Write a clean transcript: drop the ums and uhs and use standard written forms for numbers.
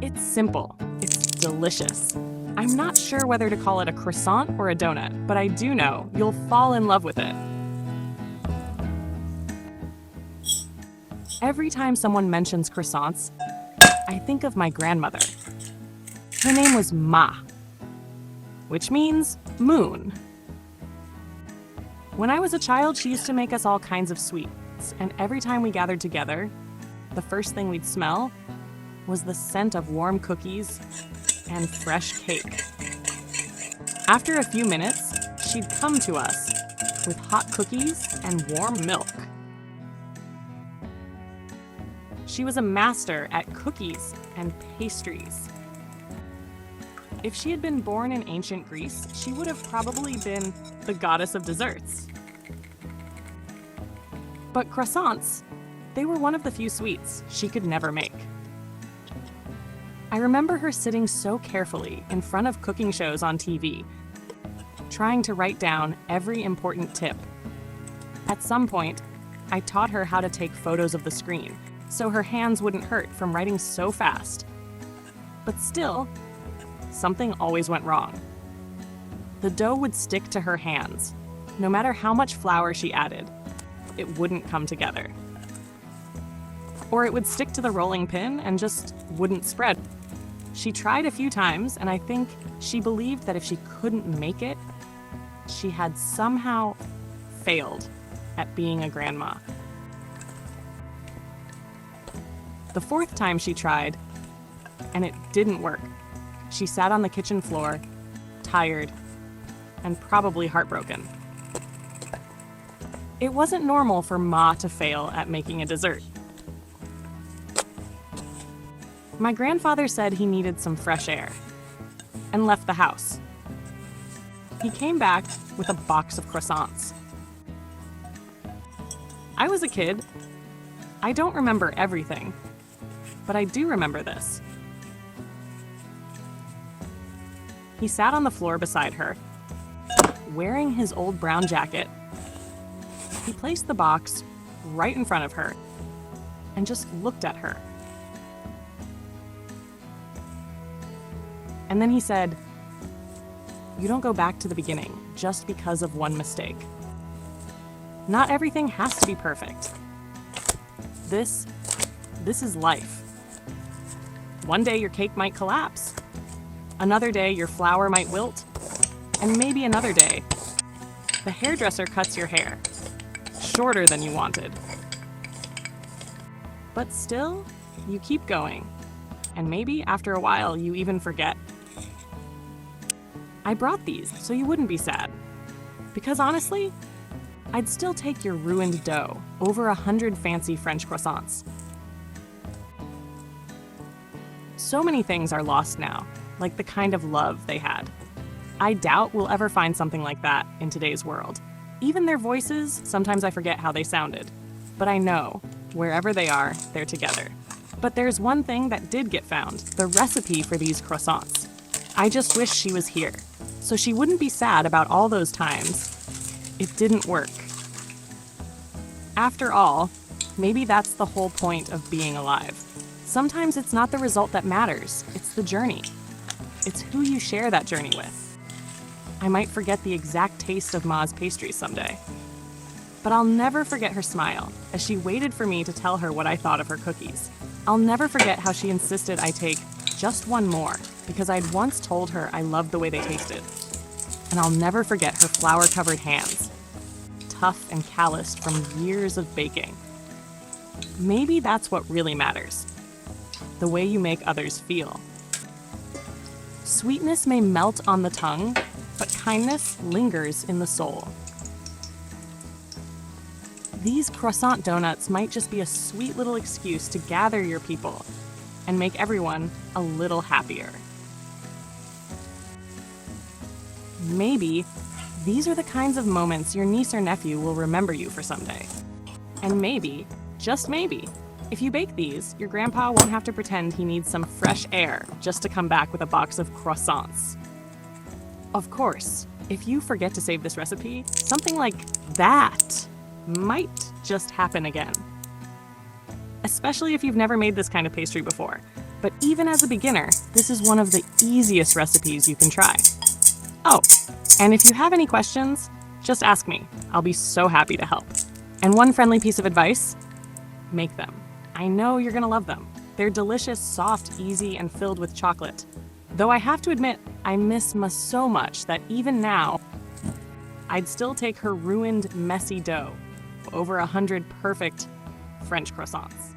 It's simple. It's delicious. I'm not sure whether to call it a croissant or a donut, but I do know you'll fall in love with it. Every time someone mentions croissants, I think of my grandmother. Her name was Ma, which means moon. When I was a child, she used to make us all kinds of sweets, and every time we gathered together, the first thing we'd smell was the scent of warm cookies and fresh cake. After a few minutes, she'd come to us with hot cookies and warm milk. She was a master at cookies and pastries. If she had been born in ancient Greece, she would have probably been the goddess of desserts. But croissants, they were one of the few sweets she could never make. I remember her sitting so carefully in front of cooking shows on TV, trying to write down every important tip. At some point, I taught her how to take photos of the screen, so her hands wouldn't hurt from writing so fast. But still, something always went wrong. The dough would stick to her hands. No matter how much flour she added, it wouldn't come together. Or it would stick to the rolling pin and just wouldn't spread. She tried a few times, and I think she believed that if she couldn't make it, she had somehow failed at being a grandma. The fourth time she tried, and it didn't work. She sat on the kitchen floor, tired, and probably heartbroken. It wasn't normal for Ma to fail at making a dessert. My grandfather said he needed some fresh air and left the house. He came back with a box of croissants. I was a kid. I don't remember everything, but I do remember this. He sat on the floor beside her, wearing his old brown jacket. He placed the box right in front of her and just looked at her. And then he said, "You don't go back to the beginning just because of one mistake. Not everything has to be perfect. This is life. One day your cake might collapse. Another day your flour might wilt. And maybe another day, the hairdresser cuts your hair shorter than you wanted. But still, you keep going. And maybe after a while you even forget. I brought these so you wouldn't be sad. Because honestly, I'd still take your ruined dough over 100 fancy French croissants. So many things are lost now, like the kind of love they had. I doubt we'll ever find something like that in today's world. Even their voices, sometimes I forget how they sounded. But I know, wherever they are, they're together. But there's one thing that did get found, the recipe for these croissants. I just wish she was here, so she wouldn't be sad about all those times it didn't work. After all, maybe that's the whole point of being alive. Sometimes it's not the result that matters, it's the journey. It's who you share that journey with. I might forget the exact taste of Ma's pastries someday, but I'll never forget her smile as she waited for me to tell her what I thought of her cookies. I'll never forget how she insisted I take just one more because I'd once told her I loved the way they tasted. And I'll never forget her flour-covered hands, tough and calloused from years of baking. Maybe that's what really matters, the way you make others feel. Sweetness may melt on the tongue, but kindness lingers in the soul. These croissant donuts might just be a sweet little excuse to gather your people and make everyone a little happier. Maybe these are the kinds of moments your niece or nephew will remember you for someday. And maybe, just maybe, if you bake these, your grandpa won't have to pretend he needs some fresh air just to come back with a box of croissants. Of course, if you forget to save this recipe, something like that might just happen again. Especially if you've never made this kind of pastry before. But even as a beginner, this is one of the easiest recipes you can try. Oh, and if you have any questions, just ask me. I'll be so happy to help. And one friendly piece of advice, make them. I know you're gonna love them. They're delicious, soft, easy, and filled with chocolate. Though I have to admit, I miss Ma so much that even now, I'd still take her ruined, messy dough over 100 perfect French croissants.